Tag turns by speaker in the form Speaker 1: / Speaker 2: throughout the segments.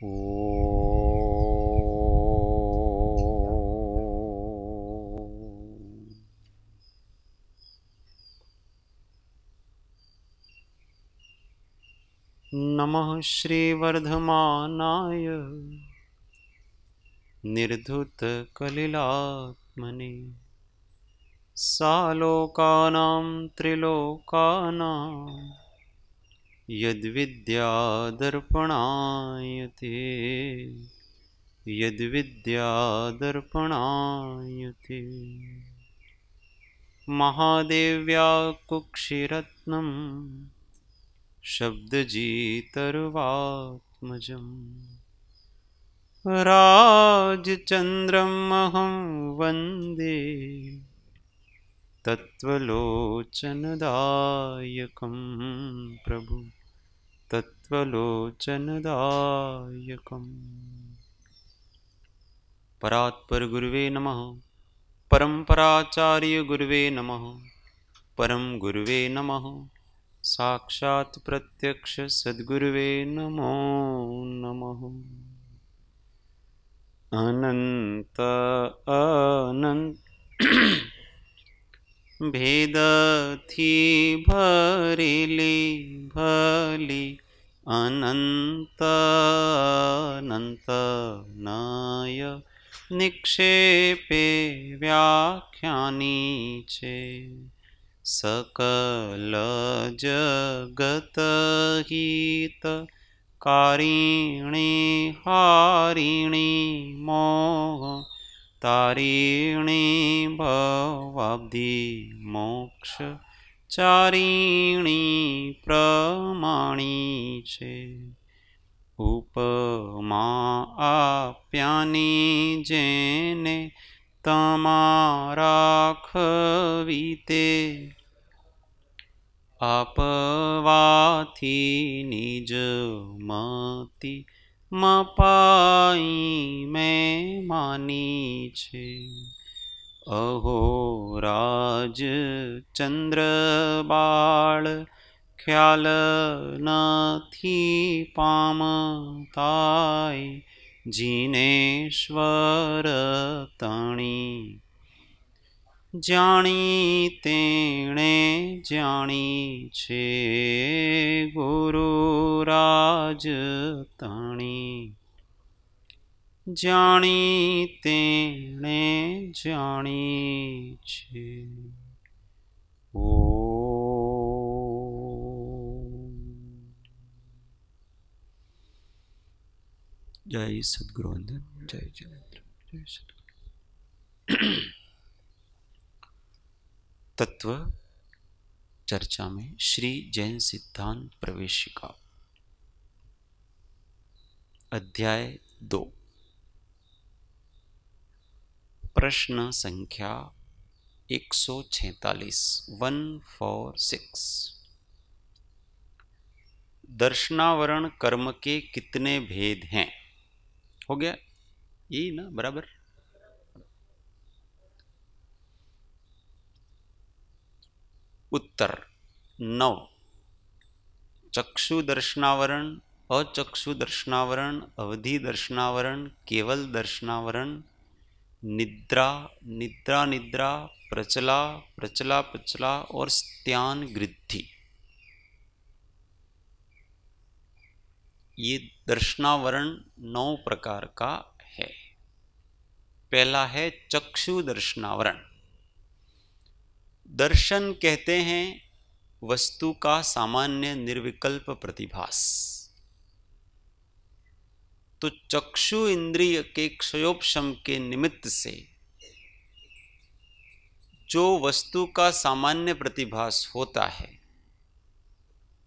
Speaker 1: नमः श्रीवर्धमानाय निर्धूतकलिलात्मने सालोकानां त्रिलोकानां यद्विद्यादर्पणायते यद्विद्यादर्पणायते महादेव्या कुक्षिरत्नं शब्दजितर्वात्मजम् राजचन्द्रमहं वन्दे तत्त्वलोचनदायकं प्रभु तत्त्वलोचनदायकम्। परात्पर गुरुवे नमः। परम्पराचार्य गुरुवे नमः। परम गुरुवे नमः। साक्षात् प्रत्यक्ष सद्गुरुवे नमो नमः। अनंत अनंत भेदथी भरेली भली अनंत अनंत नाय निक्षेपे व्याख्यानी छे सकल जगत हित कारिणी हारिणी मोह तारिणी भवाब्धि मोक्ष चारिणी प्रमाणी छे उपमा आप्यानी जेने तमारा खवीते आपवाथी निज मति मपाई में मानी छे अहो राज चंद्र बाळ ख्याल नथी पामताय जिनेश्वर तणी जाणी तेणे जाणी छे गुरुराज तणी जाणी तेणे जाणी छे। जय सद्गुरु वंदन। जय जयेंद्र। जय सद्गुरु। तत्व चर्चा में श्री जैन सिद्धांत प्रवेशिका अध्याय 2 प्रश्न संख्या 146 146। दर्शनावरण कर्म के कितने भेद हैं? हो गया यही ना बराबर? उत्तर 9। चक्षु दर्शनावरण, अचक्षु दर्शनावरण, अवधि दर्शनावरण, केवल दर्शनावरण, निद्रा निद्रा निद्रा, प्रचला प्रचला प्रचला और स्त्यान गृद्धि। ये दर्शनावरण 9 प्रकार का है। पहला है चक्षु दर्शनावरण। दर्शन कहते हैं वस्तु का सामान्य निर्विकल्प प्रतिभास। तो चक्षु इंद्रिय के क्षयोपशम के निमित्त से जो वस्तु का सामान्य प्रतिभास होता है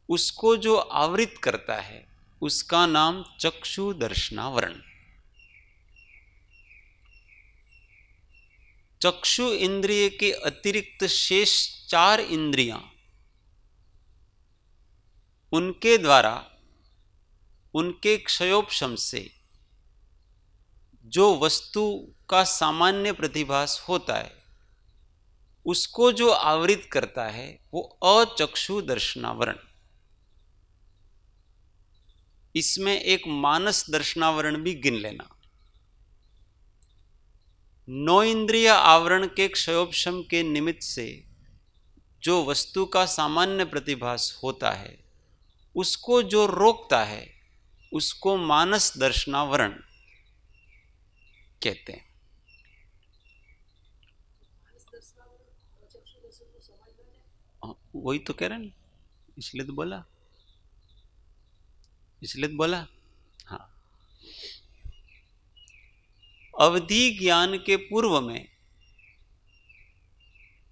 Speaker 1: उसको जो आवृत करता है उसका नाम चक्षु दर्शनावरण। चक्षु इंद्रिय के अतिरिक्त शेष 4 इंद्रियां, उनके द्वारा उनके क्षयोपशम से जो वस्तु का सामान्य प्रतिभास होता है उसको जो आवृत करता है वो अचक्षु दर्शनावरण। इसमें एक मानस दर्शनावरण भी गिन लेना। 9 इंद्रिय आवरण के क्षयोपशम के निमित्त से जो वस्तु का सामान्य प्रतिभास होता है, उसको जो रोकता है, उसको मानस दर्शनावरण कहते हैं। वही तो कह रहे हैं, इसलिए तो बोला। हाँ, अवधि ज्ञान के पूर्व में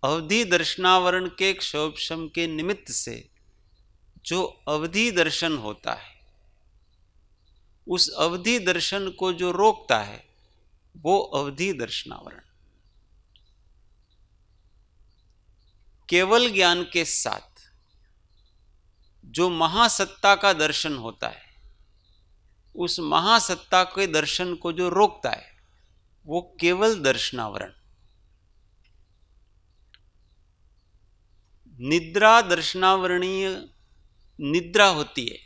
Speaker 1: अवधि दर्शनावरण के क्षयोपशम के निमित्त से जो अवधि दर्शन होता है, उस अवधि दर्शन को जो रोकता है, वो अवधि दर्शनावरण। केवल ज्ञान के साथ जो महासत्ता का दर्शन होता है, उस महासत्ता के दर्शन को जो रोकता है, वो केवल दर्शनावरण। निद्रा दर्शनावरणीय निद्रा होती है।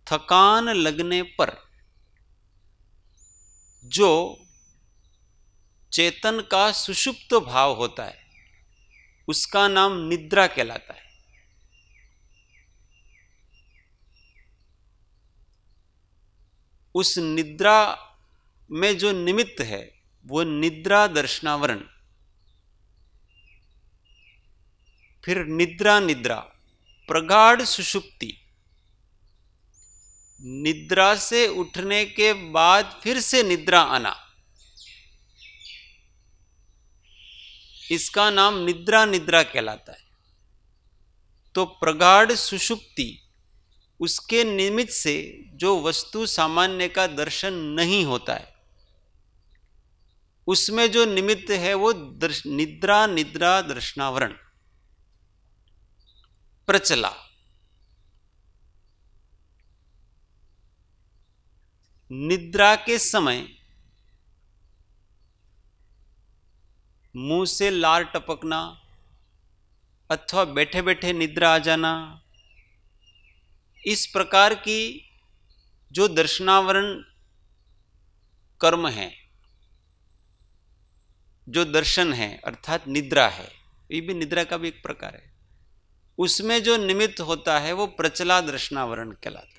Speaker 1: थकान लगने पर जो चेतन का सुषुप्त भाव होता है, उसका नाम निद्रा कहलाता है। उस निद्रा में जो निमित्त है, वो निद्रा दर्शनावरण। फिर निद्रा प्रगाढ़ सुषुप्ति। निद्रा से उठने के बाद फिर से निद्रा आना, इसका नाम निद्रा कहलाता है। तो प्रगाढ़ सुषुप्ति, उसके निमित्त से जो वस्तु सामान्य का दर्शन नहीं होता है, उसमें जो निमित्त है वो निद्रा दर्शनावरण। प्रचला, निद्रा के समय मुंह से लार टपकना अथवा बैठे बैठे निद्रा आ जाना, इस प्रकार की जो दर्शनावरण कर्म है, जो दर्शन है अर्थात निद्रा है, ये भी निद्रा का भी एक प्रकार है। उसमें जो निमित्त होता है वो प्रचला दर्शनावरण कहलाता है।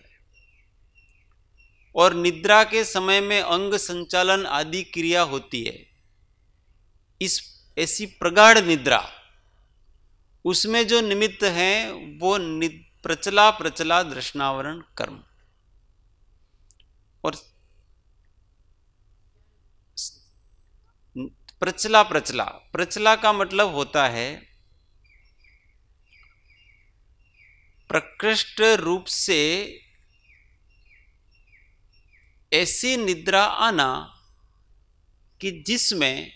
Speaker 1: और निद्रा के समय में अंग संचालन आदि क्रिया होती है, इस ऐसी प्रगाढ़ निद्रा, उसमें जो निमित्त है वो प्रचला दर्शनावरण कर्म। और प्रचला का मतलब होता है प्रकृष्ट रूप से ऐसी निद्रा आना कि जिसमें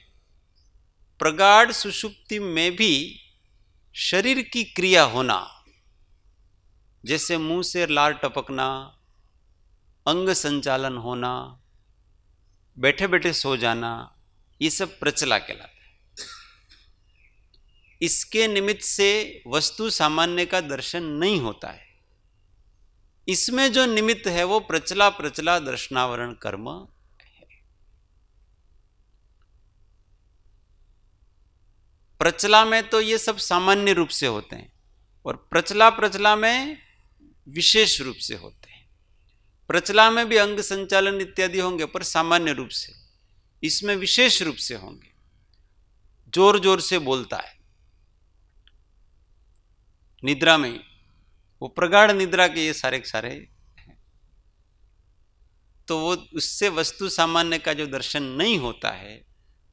Speaker 1: प्रगाढ़ सुषुप्ति में भी शरीर की क्रिया होना, जैसे मुंह से लार टपकना, अंग संचालन होना, बैठे बैठे सो जाना, ये सब प्रचला कहलाता है। इसके निमित्त से वस्तु सामान्य का दर्शन नहीं होता है। इसमें जो निमित्त है वो प्रचला दर्शनावरण कर्म है। प्रचला में तो ये सब सामान्य रूप से होते हैं और प्रचला में विशेष रूप से होते हैं। प्रचला में भी अंग संचालन इत्यादि होंगे पर सामान्य रूप से, इसमें विशेष रूप से होंगे, जोर जोर से बोलता है। निद्रा में वो प्रगाढ़ निद्रा के ये सारे हैं, तो वो उससे वस्तु सामान्य का जो दर्शन नहीं होता है,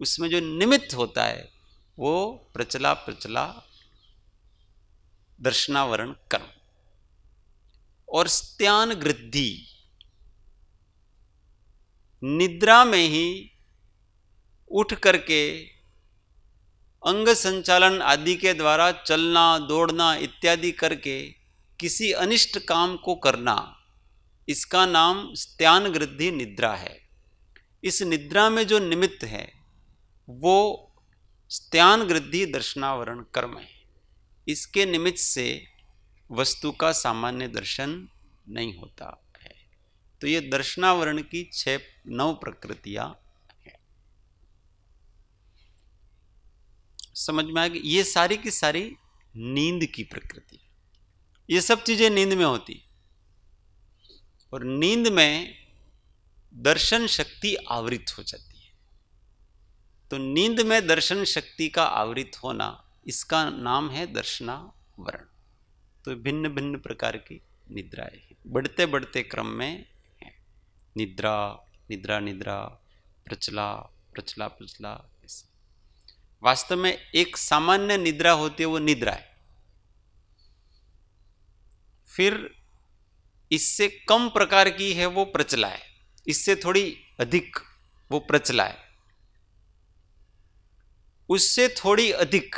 Speaker 1: उसमें जो निमित्त होता है वो प्रचला दर्शनावरण कर्म। और स्त्यान गृद्धि, निद्रा में ही उठ करके अंग संचालन आदि के द्वारा चलना दौड़ना इत्यादि करके किसी अनिष्ट काम को करना, इसका नाम स्त्यान गृद्धि निद्रा है। इस निद्रा में जो निमित्त है वो स्त्यान गृद्धि दर्शनावरण कर्म है। इसके निमित्त से वस्तु का सामान्य दर्शन नहीं होता है। तो ये दर्शनावरण की 9 प्रकृतियां हैं। समझ में आ गई? ये सारी की सारी नींद की प्रकृति, ये सब चीजें नींद में होती, और नींद में दर्शन शक्ति आवृत हो जाती है। तो नींद में दर्शन शक्ति का आवृत होना, इसका नाम है दर्शनावरण। तो भिन्न भिन्न प्रकार की निद्राएं हैं, बढ़ते बढ़ते क्रम में है। निद्रा निद्रा निद्रा, प्रचला प्रचला प्रचला। वास्तव में एक सामान्य निद्रा होती है, वो निद्रा है। फिर इससे कम प्रकार की है वो प्रचला है, इससे थोड़ी अधिक वो प्रचला है, उससे थोड़ी अधिक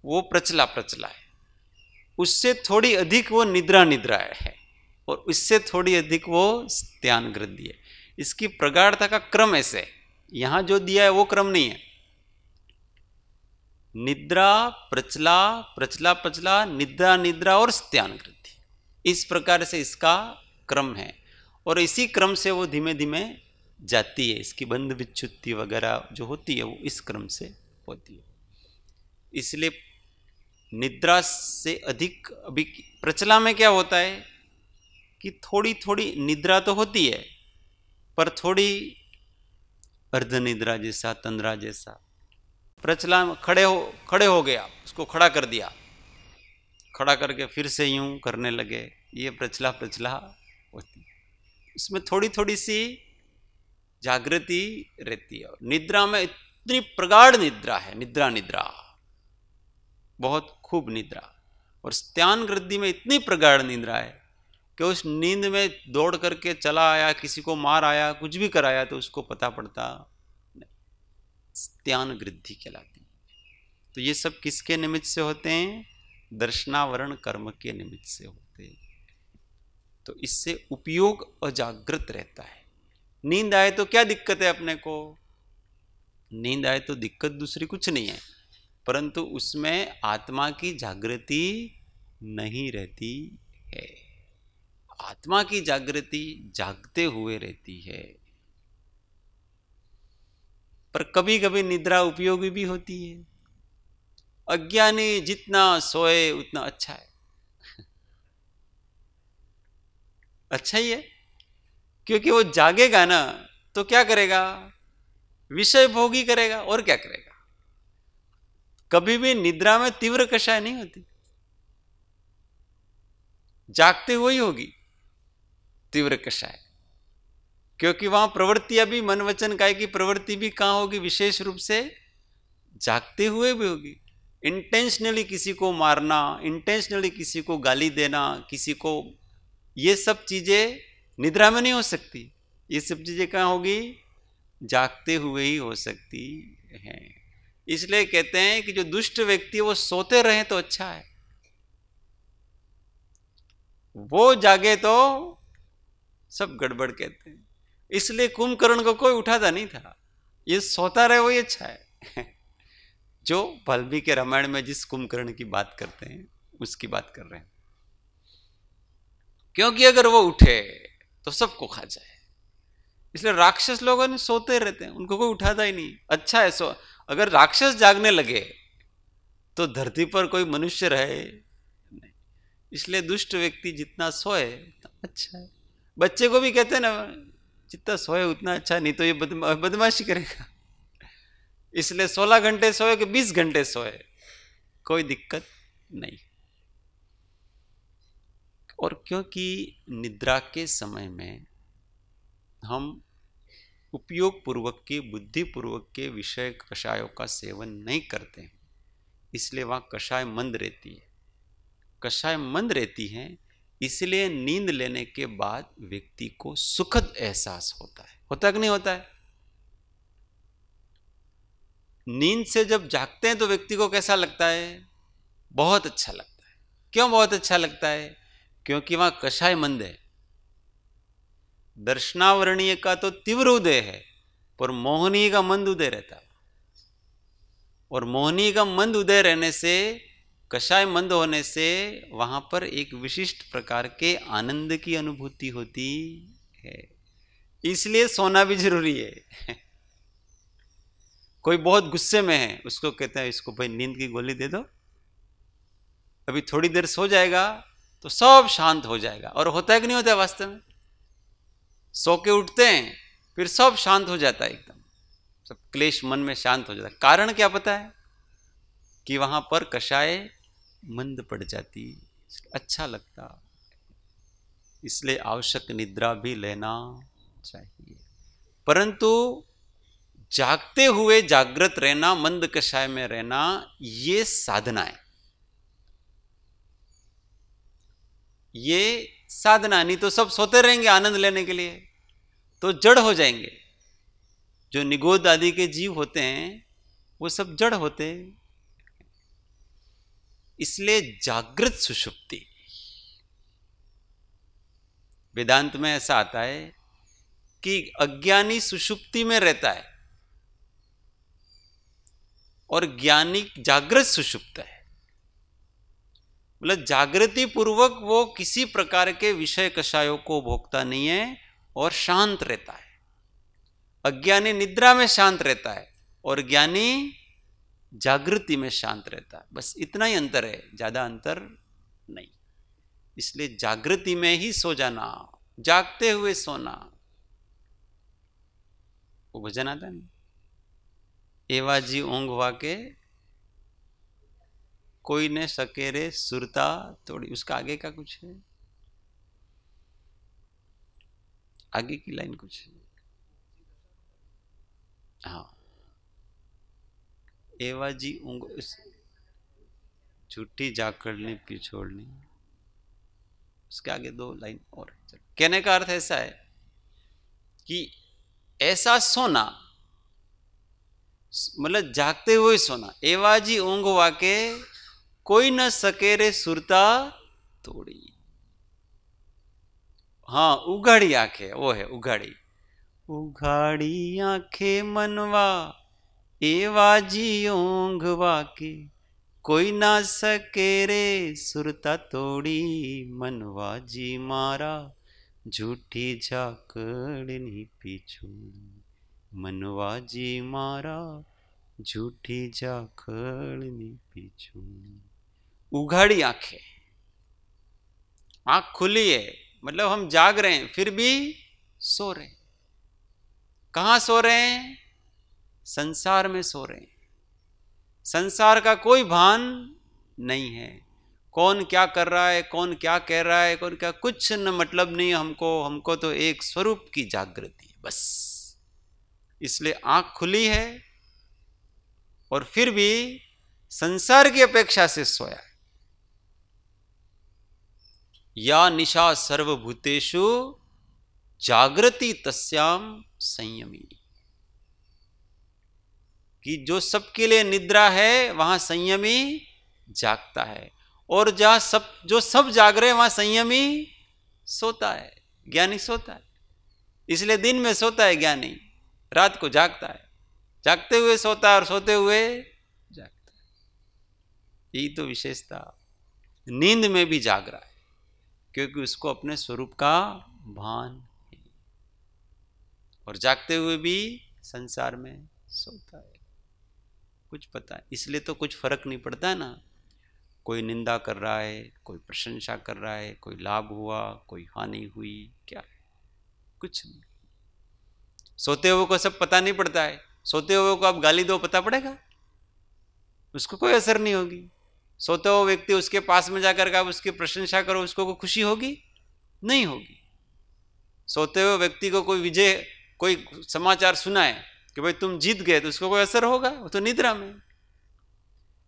Speaker 1: वो प्रचला प्रचला है, उससे थोड़ी अधिक वो निद्रा निद्रा है, और उससे थोड़ी अधिक वो स्त्यान गृद्धि है। इसकी प्रगाढ़ता का क्रम ऐसे है, यहां जो दिया है वो क्रम नहीं है। निद्रा प्रचला प्रचला प्रचला, निद्रा निद्रा और स्त्यान गृद्धि, इस प्रकार से इसका क्रम है। और इसी क्रम से वो धीमे धीमे जाती है। इसकी बंध विच्छुत्ति वगैरह जो होती है वो इस क्रम से होती है। इसलिए निद्रा से अधिक, अभी प्रचला में क्या होता है कि थोड़ी थोड़ी निद्रा तो होती है, पर थोड़ी अर्ध निद्रा जैसा, तंद्रा जैसा। प्रचला में खड़े हो गया, उसको खड़ा कर दिया, खड़ा करके फिर से यूं करने लगे, ये प्रचला प्रचला होती है। इसमें थोड़ी थोड़ी सी जागृति रहती है। निद्रा में इतनी प्रगाढ़ निद्रा है, निद्रा निद्रा बहुत खूब निद्रा। और स्त्यान गृद्धि में इतनी प्रगाढ़ निद्रा है कि उस नींद में दौड़ करके चला आया, किसी को मार आया, कुछ भी कराया तो उसको पता पड़ता नहीं। स्त्यान गृद्धि कहलाती। तो ये सब किसके निमित्त से होते हैं? दर्शनावरण कर्म के निमित्त से होते हैं। तो इससे उपयोग अजागृत रहता है। नींद आए तो क्या दिक्कत है अपने को? नींद आए तो दिक्कत दूसरी कुछ नहीं है, परंतु उसमें आत्मा की जागृति नहीं रहती है। आत्मा की जागृति जागते हुए रहती है। पर कभी कभी निद्रा उपयोगी भी होती है। अज्ञानी जितना सोए उतना अच्छा है। अच्छा ही है, क्योंकि वो जागेगा ना तो क्या करेगा? विषय भोगी करेगा, और क्या करेगा? कभी भी निद्रा में तीव्र कषाय नहीं होती, जागते हुए ही होगी तीव्र कषाय। क्योंकि वहां प्रवृत्तियां भी, मन वचन काया की प्रवृत्ति भी कहां होगी? विशेष रूप से जागते हुए भी होगी। इंटेंशनली किसी को मारना, इंटेंशनली किसी को गाली देना, किसी को, ये सब चीजें निद्रा में नहीं हो सकती। ये सब चीजें कहां होगी? जागते हुए ही हो सकती हैं। इसलिए कहते हैं कि जो दुष्ट व्यक्ति वो सोते रहे तो अच्छा है, वो जागे तो सब गड़बड़ कहते हैं। इसलिए कुंभकर्ण को कोई उठाता नहीं था, ये सोता रहे वही अच्छा है। जो वाल्मीकि के रामायण में जिस कुंभकर्ण की बात करते हैं उसकी बात कर रहे हैं। क्योंकि अगर वो उठे तो सबको खा जाए। इसलिए राक्षस लोगों ने सोते रहते हैं, उनको कोई उठाता ही नहीं। अच्छा है सो, अगर राक्षस जागने लगे तो धरती पर कोई मनुष्य रहे नहीं। इसलिए दुष्ट व्यक्ति जितना सोए अच्छा है। बच्चे को भी कहते हैं ना, जितना सोए उतना अच्छा, नहीं तो ये बदमाशी करेगा। इसलिए 16 घंटे सोए कि 20 घंटे सोए, कोई दिक्कत नहीं। और क्योंकि निद्रा के समय में हम उपयोग पूर्वक के, बुद्धि पूर्वक के विषय कषायों का सेवन नहीं करते हैं, इसलिए वहां कषाय मंद रहती है। कषाय मंद रहती है, इसलिए नींद लेने के बाद व्यक्ति को सुखद एहसास होता है। होता कि नहीं होता है? नींद से जब जागते हैं तो व्यक्ति को कैसा लगता है? बहुत अच्छा लगता है। क्यों बहुत अच्छा लगता है? क्योंकि वहां कषाय मंद है। दर्शनावरणीय का तो तीव्र उदय है, पर मोहनीय का मंद उदय रहता है। और मोहनीय का मंद उदय रहने से, कषाय मंद होने से वहां पर एक विशिष्ट प्रकार के आनंद की अनुभूति होती है। इसलिए सोना भी जरूरी है। कोई बहुत गुस्से में है, उसको कहते हैं इसको भाई नींद की गोली दे दो, अभी थोड़ी देर सो जाएगा तो सब शांत हो जाएगा। और होता है कि नहीं होता है वास्तव में? सो के उठते हैं फिर सब शांत हो जाता है, एकदम सब क्लेश मन में शांत हो जाता है। कारण क्या पता है? कि वहां पर कषाय मंद पड़ जाती, अच्छा लगता। इसलिए आवश्यक निद्रा भी लेना चाहिए, परंतु जागते हुए जागृत रहना, मंद कषाय में रहना, ये साधना है। ये साधना, नहीं तो सब सोते रहेंगे आनंद लेने के लिए तो जड़ हो जाएंगे। जो निगोद आदि के जीव होते हैं वो सब जड़ होते हैं। इसलिए जागृत सुषुप्ति, वेदांत में ऐसा आता है कि अज्ञानी सुषुप्ति में रहता है और ज्ञानी जागृत सुषुप्त है। मतलब जागृति पूर्वक वो किसी प्रकार के विषय कषायों को भोगता नहीं है और शांत रहता है। अज्ञानी निद्रा में शांत रहता है और ज्ञानी जागृति में शांत रहता है। बस इतना ही अंतर है, ज्यादा अंतर नहीं। इसलिए जागृति में ही सो जाना, जागते हुए सोना। वो भजन आता है, एवा जी ऊंघवा के कोई ने सके रे सुरता तोड़ी। उसका आगे का कुछ है, आगे की लाइन कुछ है। हाँ, एवा जी ऊंघ, झूठी जाकड़नी पिछोड़नी, उसके आगे दो लाइन और। कहने का अर्थ ऐसा है कि ऐसा सोना, मतलब जागते हुए सोना। एवाजी ऊंघ वाके कोई न सके रे सुरता तोड़ी। हाँ, उघाड़ी आंखें, वो है उघाड़ी। उघाड़ी आंखें मनवा एवाजी ऊंघ वाके कोई ना सके रे सुरता तोड़ी। मनवा जी मारा झूठी झाकड़नी पिछोड़ी। मनवा जी मारा झूठी झाकड़नी पिछोड़ी। उघाड़ी आंखें, आंख खुली है, मतलब हम जाग रहे हैं फिर भी सो रहे हैं। कहां सो रहे हैं? संसार में सो रहे हैं। संसार का कोई भान नहीं है। कौन क्या कर रहा है, कौन क्या कह रहा है, कौन क्या, कुछ न मतलब नहीं हमको। हमको तो एक स्वरूप की जागृति है बस। इसलिए आंख खुली है और फिर भी संसार की अपेक्षा से सोया है। या निशा सर्वभूतेषु जागृति तस्याम संयमी। कि जो सबके लिए निद्रा है वहां संयमी जागता है, और जहां जो सब जाग रहे हैं वहां संयमी सोता है, ज्ञानी सोता है। इसलिए दिन में सोता है ज्ञानी, रात को जागता है। जागते हुए सोता है और सोते हुए जागता है। यही तो विशेषता। नींद में भी जाग रहा है क्योंकि उसको अपने स्वरूप का भान है, और जागते हुए भी संसार में सोता है। कुछ पता है, इसलिए तो कुछ फर्क नहीं पड़ता है ना। कोई निंदा कर रहा है, कोई प्रशंसा कर रहा है, कोई लाभ हुआ, कोई हानि हुई, क्या है? कुछ नहीं। सोते हुए को सब पता नहीं पड़ता है। सोते हुए को आप गाली दो, पता पड़ेगा? उसको कोई असर नहीं होगी। सोते हुए व्यक्ति, उसके पास में जाकर के आप उसकी प्रशंसा करो, उसको कोई खुशी होगी? नहीं होगी। सोते हुए व्यक्ति को कोई विजय, कोई समाचार सुनाए कि भाई तुम जीत गए, तो उसको कोई असर होगा? वो तो निद्रा में।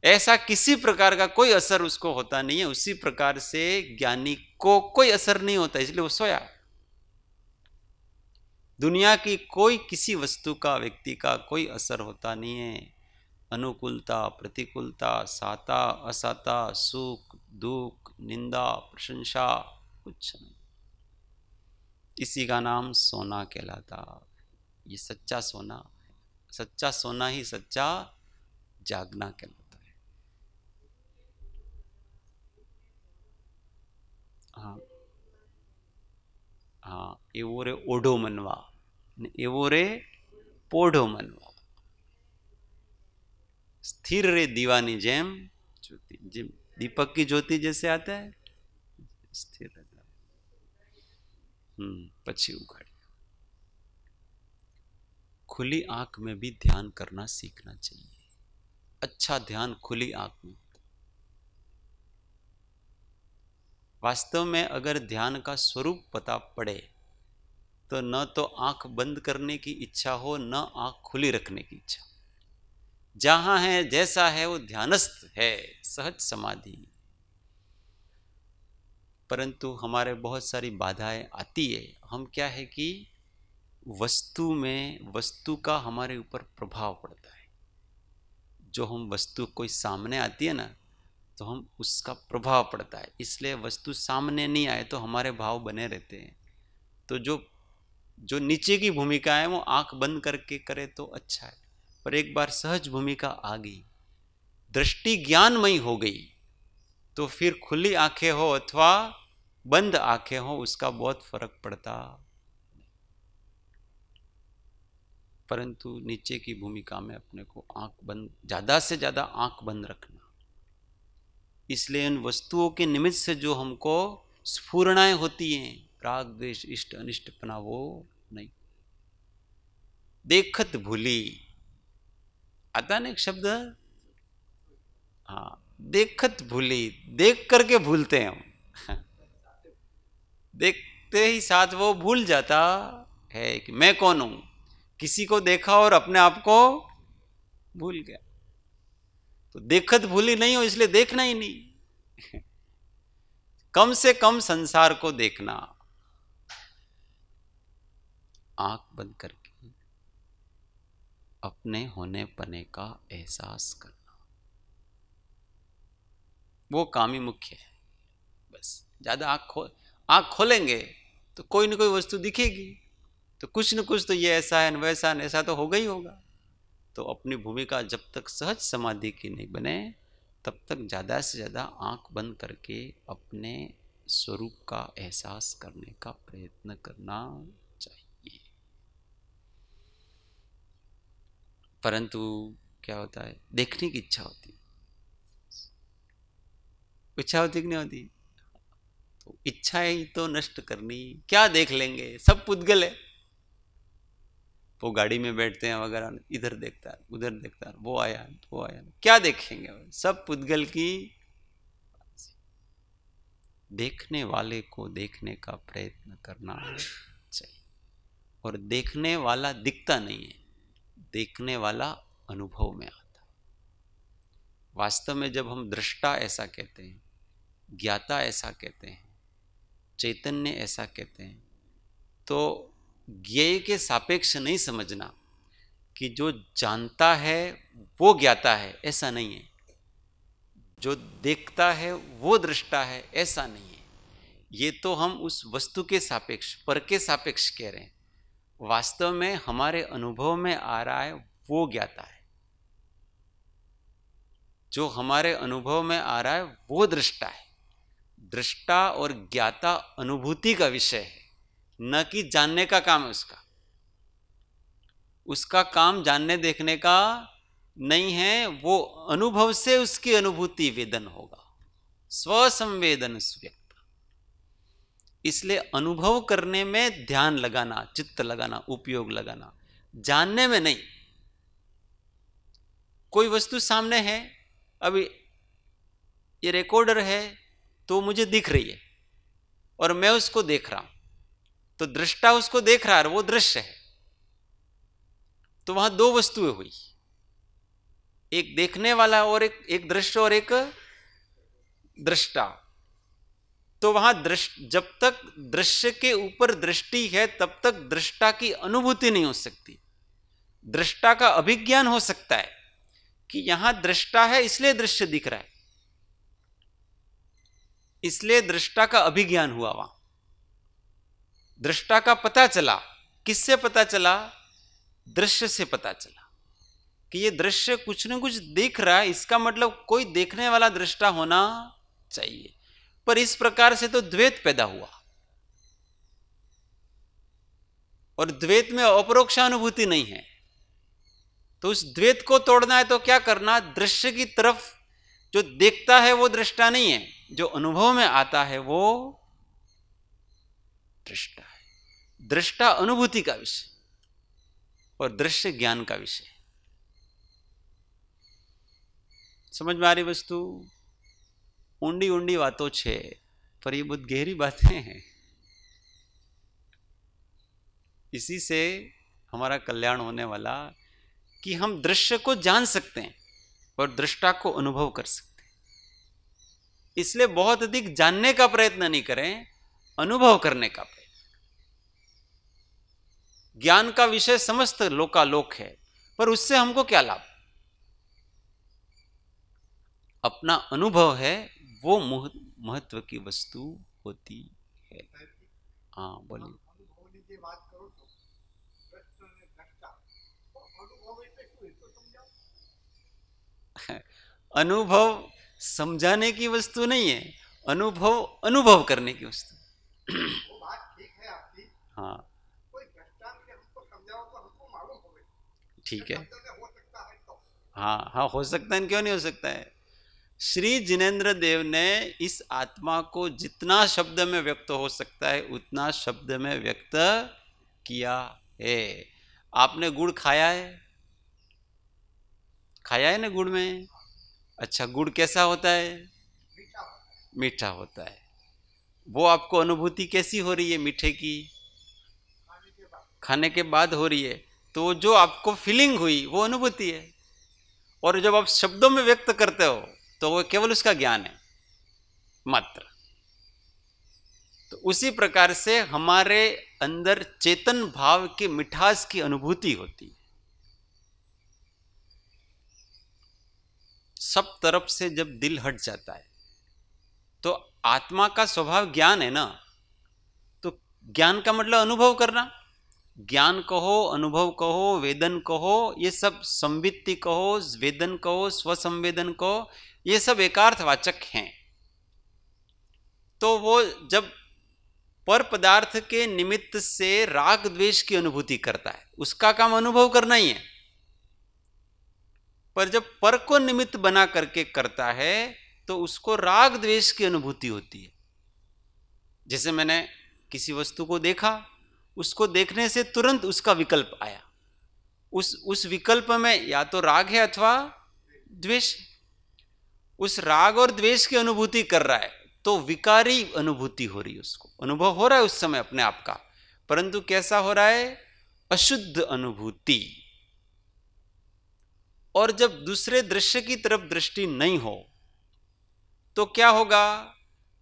Speaker 1: ऐसा किसी प्रकार का कोई असर उसको होता नहीं है। उसी प्रकार से ज्ञानी को कोई असर नहीं होता, इसलिए वो सोया। दुनिया की कोई किसी वस्तु का, व्यक्ति का कोई असर होता नहीं है। अनुकूलता, प्रतिकूलता, साता असाता, सुख दुख, निंदा प्रशंसा, कुछ नहीं। इसी का नाम सोना कहलाता। ये सच्चा सोना है। सच्चा सोना ही सच्चा जागना कहलाता है। हाँ હા, એવો રે ઓઢો મનવા ને એવો રે પોઢો મનવા, स्थिर रे दीवानी जेम ज्योति, जिम दीपक की ज्योति जैसे आता है स्थिर रहता है। पछी उगाड़ी। खुली आंख में भी ध्यान करना सीखना चाहिए। अच्छा ध्यान खुली आंख में। वास्तव में अगर ध्यान का स्वरूप पता पड़े तो न तो आंख बंद करने की इच्छा हो, न आंख खुली रखने की इच्छा। जहां है जैसा है वो ध्यानस्थ है, सहज समाधि। परंतु हमारे बहुत सारी बाधाएं आती है। हम क्या है कि वस्तु में, वस्तु का हमारे ऊपर प्रभाव पड़ता है। जो हम वस्तु कोई सामने आती है ना, तो हम उसका प्रभाव पड़ता है, इसलिए वस्तु सामने नहीं आए तो हमारे भाव बने रहते हैं। तो जो नीचे की भूमिका है वो आंख बंद करके करे तो अच्छा है। पर एक बार सहज भूमिका आ गई, दृष्टि ज्ञानमयी हो गई, तो फिर खुली आंखें हो अथवा बंद आंखें हो उसका बहुत फर्क पड़ता। परंतु नीचे की भूमिका में अपने को आंख बंद, ज्यादा से ज्यादा आंख बंद रखना। इसलिए इन वस्तुओं के निमित्त से जो हमको स्फुरणाएं होती हैं, राग द्वेष इष्ट अनिष्टपना, वो नहीं। देखत भूली आता ना एक शब्द, हाँ, देखत भूली, देख करके भूलते हैं हम। देखते ही साथ वो भूल जाता है कि मैं कौन हूं। किसी को देखा और अपने आप को भूल गया। तो देखत भूली नहीं हो, इसलिए देखना ही नहीं। कम से कम संसार को देखना, आंख बंद करके अपने होने पने का एहसास करना, वो काम ही मुख्य है। बस ज्यादा आंख खोलेंगे तो कोई न कोई वस्तु दिखेगी, तो कुछ न कुछ तो ये ऐसा है, वैसा है, ऐसा तो होगा ही होगा। तो अपनी भूमिका जब तक सहज समाधि की नहीं बने तब तक ज्यादा से ज्यादा आंख बंद करके अपने स्वरूप का एहसास करने का प्रयत्न करना चाहिए। परंतु क्या होता है, देखने की इच्छा होती है। इच्छा होती कि नहीं होती? तो इच्छा ही तो नष्ट करनी, क्या देख लेंगे, सब पुद्गल है। वो गाड़ी में बैठते हैं वगैरह, इधर देखता है उधर देखता है, वो आया वो आया, क्या देखेंगे, सब पुद्गल की। देखने वाले को देखने का प्रयत्न करना चाहिए। और देखने वाला दिखता नहीं है, देखने वाला अनुभव में आता है। वास्तव में जब हम दृष्टा ऐसा कहते हैं, ज्ञाता ऐसा कहते हैं, चैतन्य ऐसा कहते हैं, तो ज्ञेय के सापेक्ष नहीं समझना कि जो जानता है वो ज्ञाता है, ऐसा नहीं है। जो देखता है वो दृष्टा है, ऐसा नहीं है। ये तो हम उस वस्तु के सापेक्ष, पर के सापेक्ष कह रहे हैं। वास्तव में हमारे अनुभव में आ रहा है वो ज्ञाता है, जो हमारे अनुभव में आ रहा है वो दृष्टा है। दृष्टा और ज्ञाता अनुभूति का विषय है, न कि जानने का काम है उसका। उसका काम जानने देखने का नहीं है, वो अनुभव से उसकी अनुभूति वेदन होगा, स्वसंवेदन व्यक्त। इसलिए अनुभव करने में ध्यान लगाना, चित्त लगाना, उपयोग लगाना, जानने में नहीं। कोई वस्तु सामने है, अभी ये रिकॉर्डर है तो मुझे दिख रही है और मैं उसको देख रहा हूं, तो दृष्टा उसको देख रहा है, वो दृश्य है। तो वहां दो वस्तुएं हुई, एक देखने वाला और एक दृश्य और एक दृष्टा। तो वहां जब तक दृश्य के ऊपर दृष्टि है तब तक दृष्टा की अनुभूति नहीं हो सकती। दृष्टा का अभिज्ञान हो सकता है कि यहां दृष्टा है इसलिए दृश्य दिख रहा है, इसलिए दृष्टा का अभिज्ञान हुआ। वहां दृष्टा का पता चला। किससे पता चला? दृश्य से पता चला कि ये दृश्य कुछ न कुछ दिख रहा है, इसका मतलब कोई देखने वाला दृष्टा होना चाहिए। पर इस प्रकार से तो द्वैत पैदा हुआ। और द्वैत में अपरोक्षानुभूति नहीं है। तो उस द्वैत को तोड़ना है तो क्या करना? दृश्य की तरफ जो देखता है वो दृष्टा नहीं है, जो अनुभव में आता है वो दृष्टा है। दृष्टा अनुभूति का विषय और दृश्य ज्ञान का विषय। समझ में आ रही वस्तु? ऊंडी ऊंडी बातों छे, पर ये बहुत गहरी बातें हैं। इसी से हमारा कल्याण होने वाला कि हम दृश्य को जान सकते हैं और दृष्टा को अनुभव कर सकते हैं। इसलिए बहुत अधिक जानने का प्रयत्न नहीं करें, अनुभव करने का प्रयत्न। ज्ञान का विषय समस्त लोकालोक है, पर उससे हमको क्या लाभ? अपना अनुभव है वो महत्व की वस्तु होती है। हाँ बोलिए। अनुभव समझाने की वस्तु नहीं है, अनुभव अनुभव करने की वस्तु। हाँ ठीक है। हाँ हाँ हो सकता है, क्यों नहीं हो सकता है। श्री जिनेन्द्र देव ने इस आत्मा को जितना शब्द में व्यक्त हो सकता है उतना शब्द में व्यक्त किया है। आपने गुड़ खाया है? खाया है ना गुड़ में? अच्छा, गुड़ कैसा होता है? मीठा होता है। वो आपको अनुभूति कैसी हो रही है मीठे की? खाने के बाद हो रही है। तो जो आपको फीलिंग हुई वो अनुभूति है, और जब आप शब्दों में व्यक्त करते हो तो वो केवल उसका ज्ञान है मात्र। तो उसी प्रकार से हमारे अंदर चेतन भाव की मिठास की अनुभूति होती है। सब तरफ से जब दिल हट जाता है तो आत्मा का स्वभाव ज्ञान है ना, तो ज्ञान का मतलब अनुभव करना। ज्ञान कहो, अनुभव कहो, वेदन कहो, ये सब संवित्ति कहो, वेदन कहो, स्वसंवेदन कहो, ये सब एकार्थवाचक हैं। तो वो जब पर पदार्थ के निमित्त से राग द्वेष की अनुभूति करता है, उसका काम अनुभव करना ही है। पर जब पर को निमित्त बना करके करता है तो उसको राग द्वेष की अनुभूति होती है। जैसे मैंने किसी वस्तु को देखा, उसको देखने से तुरंत उसका विकल्प आया, उस विकल्प में या तो राग है अथवा द्वेष। उस राग और द्वेष की अनुभूति कर रहा है तो विकारी अनुभूति हो रही है, उसको अनुभव हो रहा है उस समय अपने आप का, परंतु कैसा हो रहा है? अशुद्ध अनुभूति। और जब दूसरे दृश्य की तरफ दृष्टि नहीं हो तो क्या होगा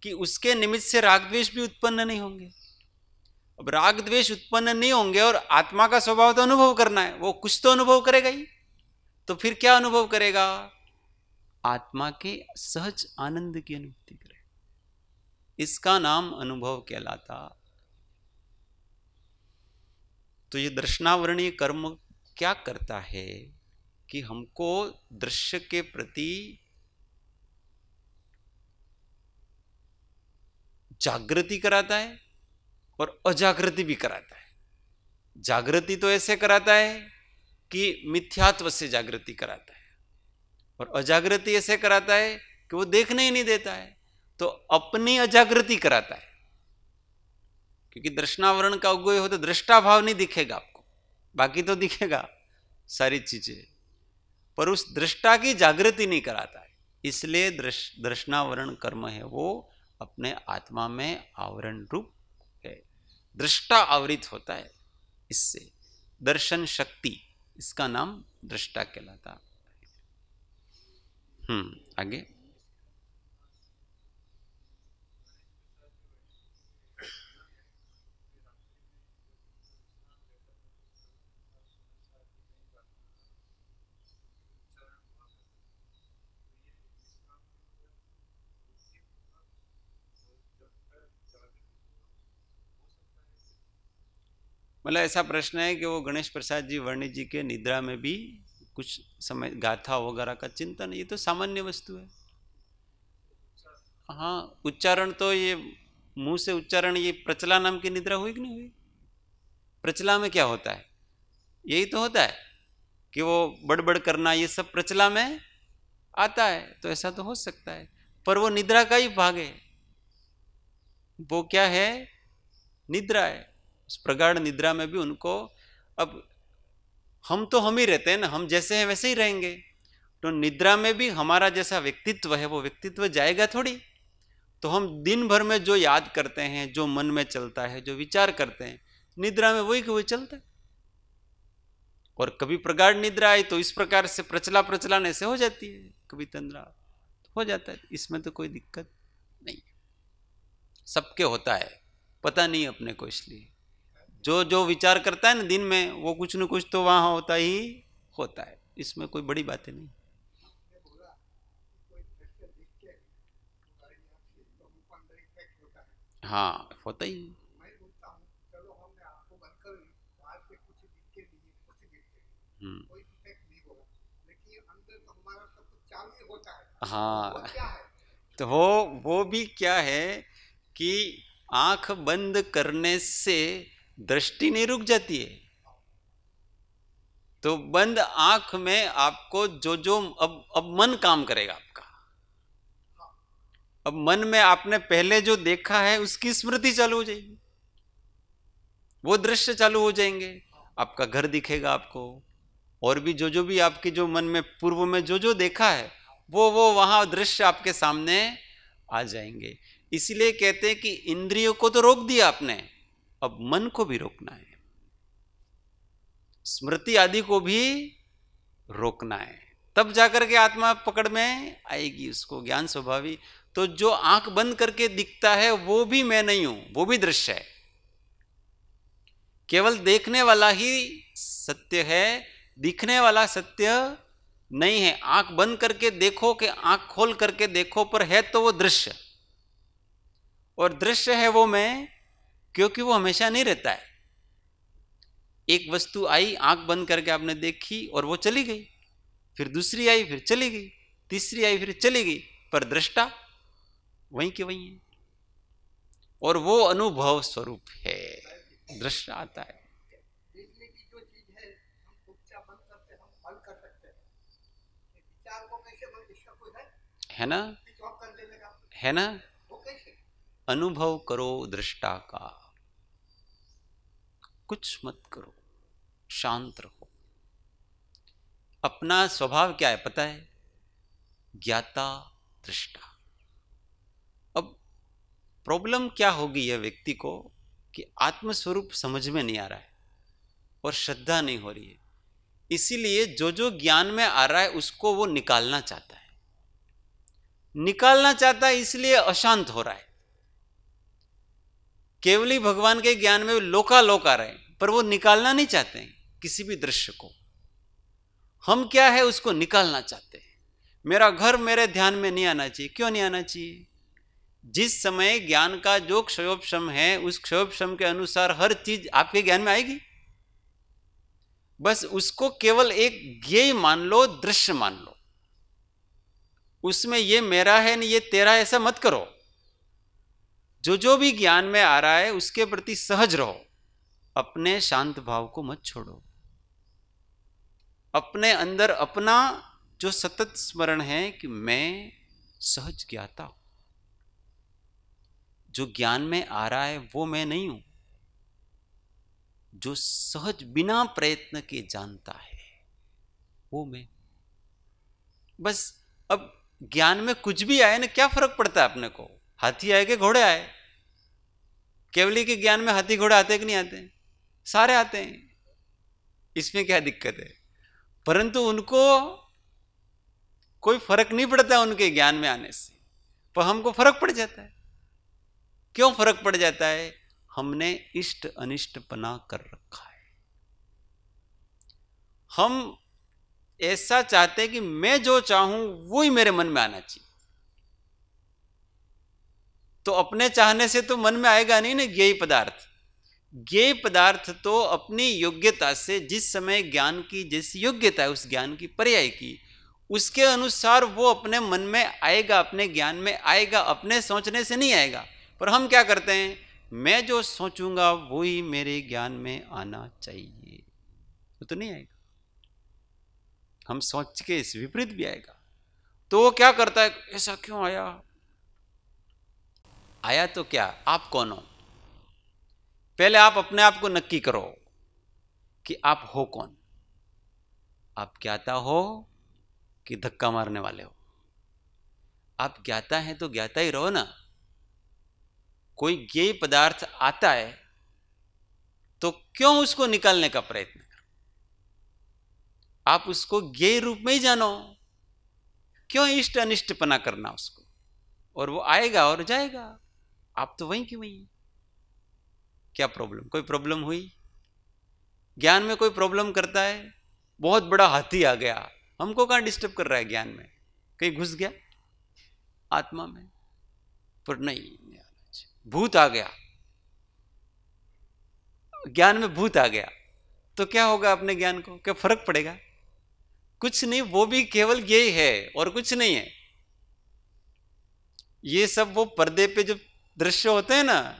Speaker 1: कि उसके निमित्त से राग द्वेष भी उत्पन्न नहीं होंगे। अब राग द्वेष उत्पन्न नहीं होंगे और आत्मा का स्वभाव तो अनुभव करना है, वो कुछ तो अनुभव करेगा ही। तो फिर क्या अनुभव करेगा? आत्मा के सहज आनंद की अनुभूति करेगा। इसका नाम अनुभव कहलाता। तो ये दर्शनावरणीय कर्म क्या करता है कि हमको दृश्य के प्रति जागृति कराता है और अजागृति भी कराता है। जागृति तो ऐसे कराता है कि मिथ्यात्व से जागृति कराता है, और अजागृति ऐसे कराता है कि वो देखने ही नहीं देता है, तो अपनी अजागृति कराता है। क्योंकि दर्शनावरण का उगोय हो तो दृष्टा भाव नहीं दिखेगा आपको, बाकी तो दिखेगा सारी चीजें, पर उस दृष्टा की जागृति नहीं कराता है। इसलिए दर्शनावरण कर्म है वो अपने आत्मा में आवरण रूप है, दृष्टा आवृत होता है इससे। दर्शन शक्ति, इसका नाम दृष्टा कहलाता। आगे मतलब ऐसा प्रश्न है कि वो गणेश प्रसाद जी वर्णी जी के निद्रा में भी कुछ समय गाथा वगैरह का चिंतन, ये तो सामान्य वस्तु है। हाँ, उच्चारण तो ये मुंह से उच्चारण, ये प्रचला नाम की निद्रा हुई कि नहीं हुई? प्रचला में क्या होता है? यही तो होता है कि वो बड़बड़ करना, ये सब प्रचला में आता है। तो ऐसा तो हो सकता है, पर वो निद्रा का ही भाग है। वो क्या है? निद्रा है। उस प्रगाढ़ निद्रा में भी उनको, अब हम तो हम ही रहते हैं ना, हम जैसे हैं वैसे ही रहेंगे। तो निद्रा में भी हमारा जैसा व्यक्तित्व है वो व्यक्तित्व जाएगा थोड़ी। तो हम दिन भर में जो याद करते हैं, जो मन में चलता है, जो विचार करते हैं, निद्रा में वही कि वही चलता है। और कभी प्रगाढ़ निद्रा आई तो इस प्रकार से प्रचलान ऐसे हो जाती है, कभी तंद्रा हो जाता है। इसमें तो कोई दिक्कत नहीं, सबके होता है, पता नहीं अपने को। इसलिए जो जो विचार करता है ना दिन में, वो कुछ न कुछ तो वहां होता ही होता है। इसमें कोई बड़ी बातें नहीं। हाँ, होता ही। हाँ, तो वो भी क्या है कि आंख बंद करने से दृष्टि नहीं रुक जाती है। तो बंद आंख में आपको जो जो अब मन काम करेगा आपका। अब मन में आपने पहले जो देखा है उसकी स्मृति चालू हो जाएगी, वो दृश्य चालू हो जाएंगे। आपका घर दिखेगा आपको, और भी जो भी आपके जो मन में पूर्व में जो जो देखा है वो वहां दृश्य आपके सामने आ जाएंगे। इसलिए कहते हैं कि इंद्रियों को तो रोक दिया आपने, अब मन को भी रोकना है, स्मृति आदि को भी रोकना है, तब जाकर के आत्मा पकड़ में आएगी, उसको ज्ञान स्वभावी। तो जो आंख बंद करके दिखता है वो भी मैं नहीं हूं, वो भी दृश्य है। केवल देखने वाला ही सत्य है, दिखने वाला सत्य नहीं है। आंख बंद करके देखो कि आंख खोल करके देखो, पर है तो वो दृश्य, और दृश्य है वो मैं, क्योंकि वो हमेशा नहीं रहता है। एक वस्तु आई, आंख बंद करके आपने देखी और वो चली गई, फिर दूसरी आई फिर चली गई, तीसरी आई फिर चली गई, पर दृष्टा वहीं के वहीं है, और वो अनुभव स्वरूप है, दृश्य आता है। है ना, है ना, अनुभव करो दृष्टा का, कुछ मत करो, शांत रहो। अपना स्वभाव क्या है पता है? ज्ञाता दृष्टा। अब प्रॉब्लम क्या होगी यह व्यक्ति को कि आत्मस्वरूप समझ में नहीं आ रहा है और श्रद्धा नहीं हो रही है, इसीलिए जो जो ज्ञान में आ रहा है उसको वो निकालना चाहता है, इसलिए अशांत हो रहा है। केवली भगवान के ज्ञान में लोकालोक आ रहे हैं, पर वो निकालना नहीं चाहते हैं किसी भी दृश्य को। हम क्या है उसको निकालना चाहते हैं। मेरा घर मेरे ध्यान में नहीं आना चाहिए। क्यों नहीं आना चाहिए? जिस समय ज्ञान का जो क्षयोपशम है, उस क्षयोपशम के अनुसार हर चीज आपके ज्ञान में आएगी। बस उसको केवल एक ज्ञेय मान लो, दृश्य मान लो, उसमें ये मेरा है नहीं ये तेरा, ऐसा मत करो। जो जो भी ज्ञान में आ रहा है उसके प्रति सहज रहो, अपने शांत भाव को मत छोड़ो। अपने अंदर अपना जो सतत स्मरण है कि मैं सहज ज्ञाता हूं, जो ज्ञान में आ रहा है वो मैं नहीं हूं, जो सहज बिना प्रयत्न के जानता है वो मैं। बस अब ज्ञान में कुछ भी आए ना, क्या फर्क पड़ता है अपने को? हाथी आए कि घोड़े आए? केवली के ज्ञान में हाथी घोड़े आते कि नहीं आते? सारे आते हैं, इसमें क्या दिक्कत है? परंतु उनको कोई फर्क नहीं पड़ता उनके ज्ञान में आने से, पर हमको फर्क पड़ जाता है। क्यों फर्क पड़ जाता है? हमने इष्ट अनिष्ट पना कर रखा है। हम ऐसा चाहते हैं कि मैं जो चाहूं वो ही मेरे मन में आना चाहिए। तो अपने चाहने से तो मन में आएगा नहीं ना ज्ञेय पदार्थ। ज्ञेय पदार्थ तो अपनी योग्यता से, जिस समय ज्ञान की जैसी योग्यता है उस ज्ञान की पर्याय की, उसके अनुसार वो अपने मन में आएगा, अपने ज्ञान में आएगा, अपने सोचने से नहीं आएगा। पर हम क्या करते हैं मैं जो सोचूंगा वही मेरे ज्ञान में आना चाहिए, वो तो नहीं आएगा। हम सोच के इस विपरीत भी आएगा। तो वो क्या करता है, ऐसा क्यों आया? आया तो क्या, आप कौन हो? पहले आप अपने आप को नक्की करो कि आप हो कौन। आप ज्ञाता हो कि धक्का मारने वाले हो? आप ज्ञाता हैं तो ज्ञाता ही रहो ना। कोई ज्ञेय पदार्थ आता है तो क्यों उसको निकालने का प्रयत्न करो? आप उसको ज्ञेय रूप में ही जानो। क्यों इष्ट अनिष्टपना करना उसको? और वो आएगा और जाएगा, आप तो वहीं की वहीं। क्या प्रॉब्लम? कोई प्रॉब्लम हुई? ज्ञान में कोई प्रॉब्लम करता है? बहुत बड़ा हाथी आ गया, हमको कहां डिस्टर्ब कर रहा है? ज्ञान में कहीं घुस गया आत्मा में? पर नहीं, भूत आ गया, ज्ञान में भूत आ गया तो क्या होगा? अपने ज्ञान को क्या फर्क पड़ेगा? कुछ नहीं, वो भी केवल यही है और कुछ नहीं है। ये सब वो पर्दे पे जो दृश्य होते हैं ना,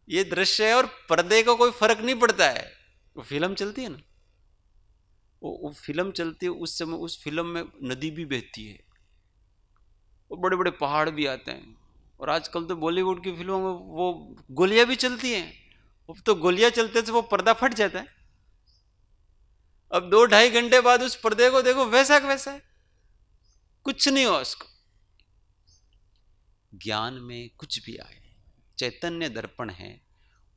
Speaker 1: ये दृश्य है और पर्दे को कोई फर्क नहीं पड़ता है। वो फिल्म चलती है ना, वो फिल्म चलती है, उस समय उस फिल्म में नदी भी बहती है और बड़े बड़े पहाड़ भी आते हैं। और आजकल तो बॉलीवुड की फिल्मों में वो गोलियां भी चलती हैं। अब तो गोलियां चलते से वो पर्दा फट जाता है। अब 2-2.5 घंटे बाद उस पर्दे को देखो, वैसा का वैसा है, कुछ नहीं हुआ उसको। ज्ञान में कुछ भी आए, चैतन्य दर्पण है,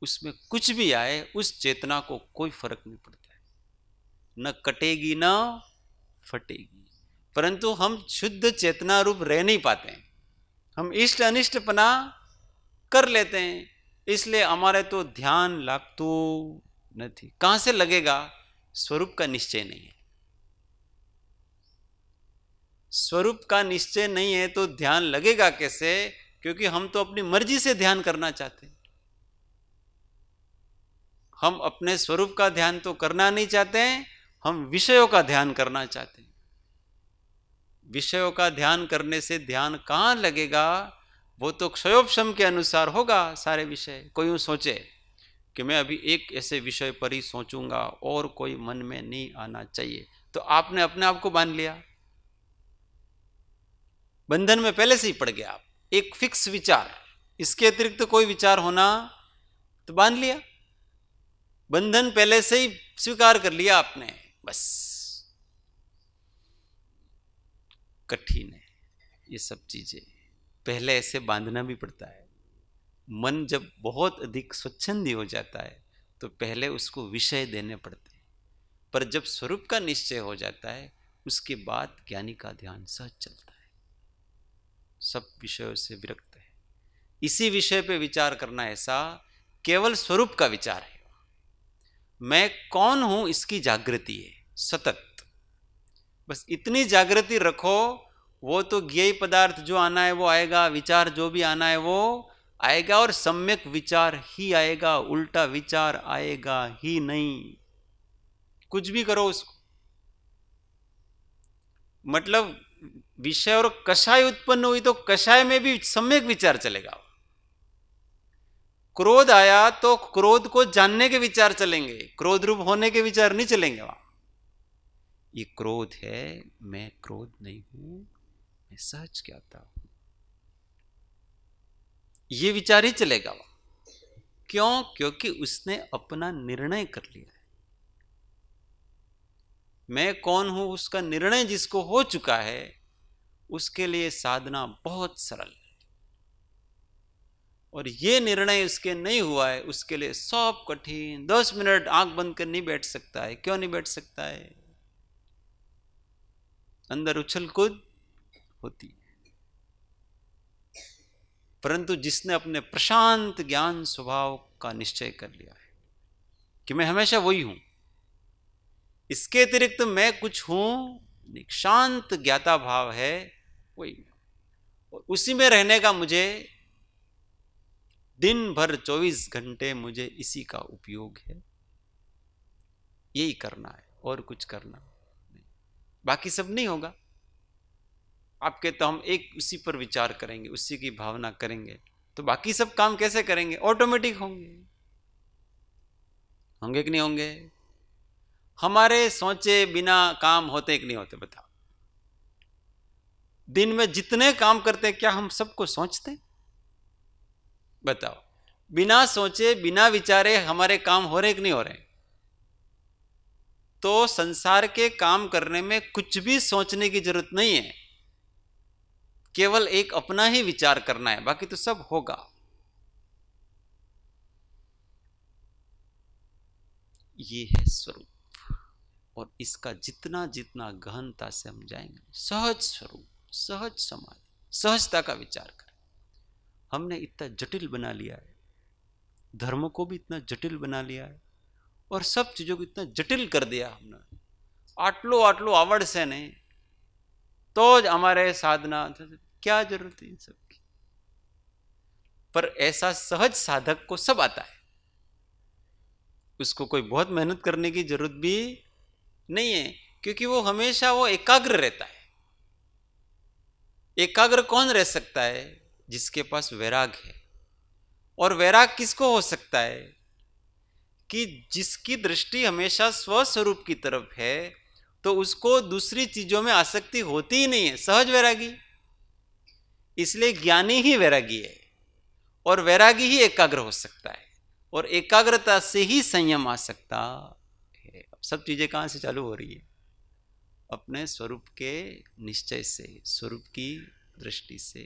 Speaker 1: उसमें कुछ भी आए, उस चेतना को कोई फर्क नहीं पड़ता है। न कटेगी न फटेगी। परंतु हम शुद्ध चेतना रूप रह नहीं पाते हैं। हम इष्ट अनिष्टपना कर लेते हैं, इसलिए हमारे तो ध्यान लागतो नहीं। कहां से लगेगा? स्वरूप का निश्चय नहीं है। स्वरूप का निश्चय नहीं है तो ध्यान लगेगा कैसे? क्योंकि हम तो अपनी मर्जी से ध्यान करना चाहते हैं। हम अपने स्वरूप का ध्यान तो करना नहीं चाहते हैं, हम विषयों का ध्यान करना चाहते हैं। विषयों का ध्यान करने से ध्यान कहां लगेगा? वो तो क्षयोपशम के अनुसार होगा सारे विषय। कोई यूं सोचे कि मैं अभी एक ऐसे विषय पर ही सोचूंगा और कोई मन में नहीं आना चाहिए, तो आपने अपने आप को बांध लिया, बंधन में पहले से ही पड़ गया। आप एक फिक्स विचार, इसके अतिरिक्त तो कोई विचार होना तो बांध लिया, बंधन पहले से ही स्वीकार कर लिया आपने। बस कठिन है ये सब चीजें, पहले ऐसे बांधना भी पड़ता है। मन जब बहुत अधिक स्वच्छंदी हो जाता है तो पहले उसको विषय देने पड़ते हैं, पर जब स्वरूप का निश्चय हो जाता है उसके बाद ज्ञानी का ध्यान सहज चलता है, सब विषयों से विरक्त है। इसी विषय पे विचार करना ऐसा केवल स्वरूप का विचार है। मैं कौन हूं इसकी जागृति है सतत, बस इतनी जागृति रखो। वो तो ज्ञेय पदार्थ जो आना है वो आएगा, विचार जो भी आना है वो आएगा, और सम्यक विचार ही आएगा, उल्टा विचार आएगा ही नहीं। कुछ भी करो उसको, मतलब विषय और कषाय उत्पन्न हुई तो कषाय में भी सम्यक विचार चलेगा। क्रोध आया तो क्रोध को जानने के विचार चलेंगे, क्रोध रूप होने के विचार नहीं चलेंगे। वहां ये क्रोध है, मैं क्रोध नहीं हूं, मैं सहज ज्ञाता हूं, ये विचार ही चलेगा वहां। क्यों? क्योंकि उसने अपना निर्णय कर लिया है। मैं कौन हूं उसका निर्णय जिसको हो चुका है, उसके लिए साधना बहुत सरल है। और ये निर्णय उसके नहीं हुआ है, उसके लिए सब कठिन। 10 मिनट आंख बंद कर नहीं बैठ सकता है। क्यों नहीं बैठ सकता है? अंदर उछल कूद होती है। परंतु जिसने अपने प्रशांत ज्ञान स्वभाव का निश्चय कर लिया है कि मैं हमेशा वही हूं, इसके अतिरिक्त मैं कुछ हूं, शांत ज्ञाता भाव है, वही मैं, और उसी में रहने का मुझे दिन भर 24 घंटे मुझे इसी का उपयोग है, यही करना है और कुछ करना नहीं, बाकी सब नहीं होगा। आप कहते हम एक उसी पर विचार करेंगे, उसी की भावना करेंगे, तो बाकी सब काम कैसे करेंगे? ऑटोमेटिक होंगे। होंगे कि नहीं होंगे? हमारे सोचे बिना काम होते कि नहीं होते? बताओ। दिन में जितने काम करते हैं क्या हम सबको सोचते हैं? बताओ। बिना सोचे बिना विचारे हमारे काम हो रहे कि नहीं हो रहे? तो संसार के काम करने में कुछ भी सोचने की जरूरत नहीं है, केवल एक अपना ही विचार करना है, बाकी तो सब होगा। ये है स्वरूप। और इसका जितना जितना गहनता से हम जाएंगे, सहज स्वरूप, सहज समाधि, सहजता का विचार करें। हमने इतना जटिल बना लिया है, धर्म को भी इतना जटिल बना लिया है, और सब चीजों को इतना जटिल कर दिया हमने। आटलो आटलो आवड़ से नहीं तो हमारे साधना, क्या जरूरत है इन सबकी? पर ऐसा सहज साधक को सब आता है, उसको कोई बहुत मेहनत करने की जरूरत भी नहीं है, क्योंकि वो हमेशा वो एकाग्र रहता है। एकाग्र कौन रह सकता है? जिसके पास वैराग है। और वैराग किसको हो सकता है? कि जिसकी दृष्टि हमेशा स्वस्वरूप की तरफ है, तो उसको दूसरी चीजों में आसक्ति होती ही नहीं है, सहज वैरागी। इसलिए ज्ञानी ही वैरागी है, और वैरागी ही एकाग्र हो सकता है, और एकाग्रता से ही संयम आ सकता है। अब सब चीजें कहां से चालू हो रही है? अपने स्वरूप के निश्चय से, स्वरूप की दृष्टि से।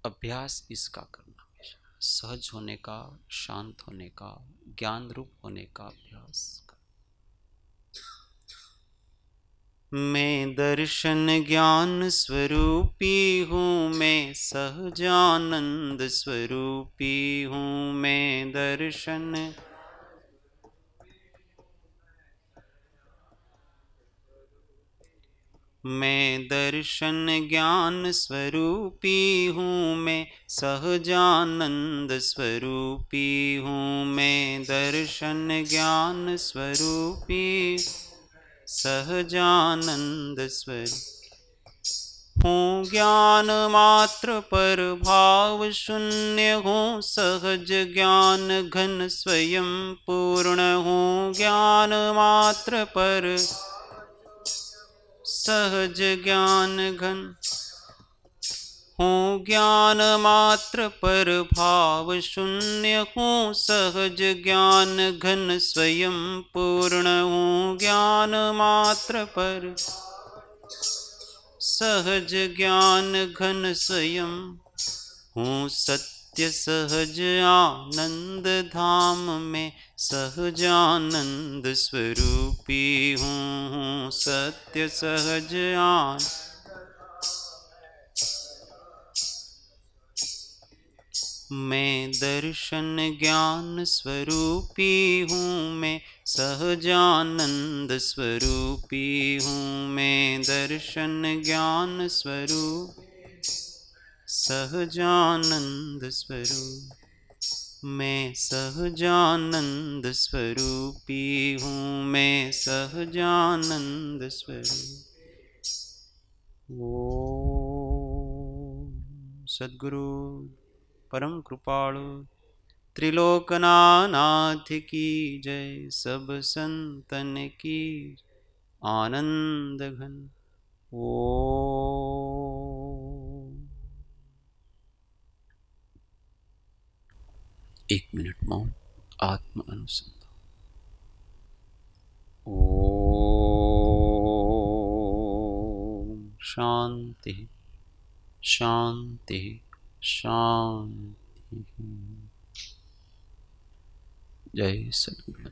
Speaker 1: अभ्यास इसका करना, सहज होने का, शांत होने का, ज्ञान रूप होने का अभ्यास कर। मैं दर्शन ज्ञान स्वरूपी हूँ, मैं सहजानंद स्वरूपी हूँ। मैं दर्शन ज्ञान स्वरूपी हूँ, मैं सहजानंद स्वरूपी हूँ। मैं दर्शन ज्ञान स्वरूपी, सहजानंद स्वरूप हूँ। ज्ञान मात्र पर भाव शून्य हूँ, सहज ज्ञान घन स्वयं पूर्ण हूँ। ज्ञान मात्र पर सहज ज्ञान घन हूँ। ज्ञान मात्र पर भाव शून्य हूँ, सहज ज्ञान घन स्वयं पूर्ण हूँ। ज्ञान मात्र पर सहज ज्ञान घन स्वयं हूँ। सत्य सहज आनंद धाम में सहजानंद स्वरूपी हूँ। सत्य सहज आनंद मैं दर्शन ज्ञान स्वरूपी हूँ, मैं सहजानंद स्वरूपी हूँ। मैं दर्शन ज्ञान स्वरूप, सहजानंद स्वरूप। मैं सहजानंद स्वरूपी हूँ, मैं सहजानंद स्वरूप। ओम सद्गुरु परम कृपाणु त्रिलोकनाथ की जय। सब संतन की आनंद घन। ओ 1 मिनट मौन, आत्म अनुसंधान। ओम शांति शांति शांति। जय सद्गुरु।